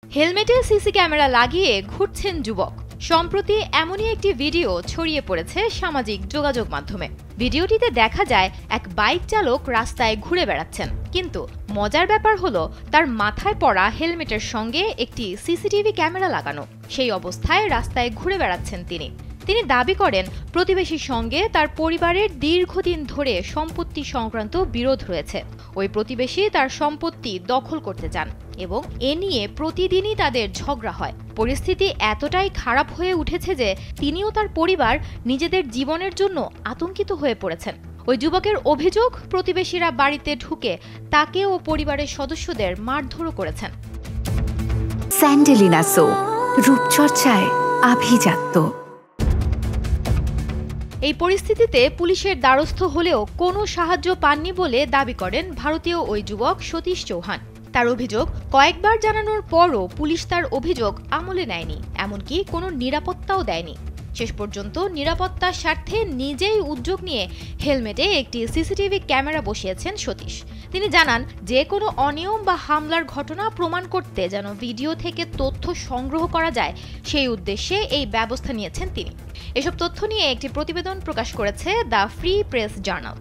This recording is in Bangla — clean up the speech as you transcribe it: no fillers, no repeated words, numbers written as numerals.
হেলমেটে সিসি ক্যামেরা লাগিয়ে ঘুরছেন যুবক। সম্প্রতি এমনই একটি ভিডিও ছড়িয়ে পড়েছে সামাজিক যোগাযোগ মাধ্যমে। ভিডিওটিতে দেখা যায় এক বাইক চালক রাস্তায় ঘুরে বেড়াচ্ছেন, কিন্তু মজার ব্যাপার হলো তার মাথায় পড়া হেলমেটের সঙ্গে একটি সিসিটিভি ক্যামেরা লাগানো। সেই অবস্থায় রাস্তায় ঘুরে বেড়াচ্ছেন তিনি দাবি করেন প্রতিবেশীর সঙ্গে তার পরিবারের দীর্ঘদিন ধরে সম্পত্তি সংক্রান্ত বিরোধ রয়েছে। ওই প্রতিবেশী তার সম্পত্তি দখল করতে চান এবং এ নিয়ে প্রতিদিনই তাদের ঝগড়া হয়। পরিস্থিতি এতটাই খারাপ হয়ে উঠেছে যে তিনিও তার পরিবার নিজেদের জীবনের জন্য আতঙ্কিত হয়ে পড়েছেন। ওই যুবকের অভিযোগ, প্রতিবেশীরা বাড়িতে ঢুকে তাকে ও পরিবারের সদস্যদের মারধরও করেছেন। স্যান্ডেলিনা সো, রূপচর্চায় আভিজাত্য। এই পরিস্থিতিতে পুলিশের দ্বারস্থ হলেও কোনো সাহায্য পাননি বলে দাবি করেন ভারতীয় ওই যুবক সতীশ চৌহান। তার অভিযোগ, কয়েকবার জানানোর পরও পুলিশ তার অভিযোগ আমলে নেয়নি, এমনকি কোনো নিরাপত্তাও দেয়নি। শেষ পর্যন্ত নিরাপত্তার স্বার্থে নিজেই উদ্যোগ নিয়ে হেলমেটে একটি সিসিটিভি ক্যামেরা বসিয়েছেন সতীশ। তিনি জানান, যে কোনো অনিয়ম বা হামলার ঘটনা প্রমাণ করতে যেন ভিডিও থেকে তথ্য সংগ্রহ করা যায়, সেই উদ্দেশ্যে এই ব্যবস্থা নিয়েছেন তিনি। এসব তথ্য নিয়ে একটি প্রতিবেদন প্রকাশ করেছে দ্য ফ্রি প্রেস জার্নাল।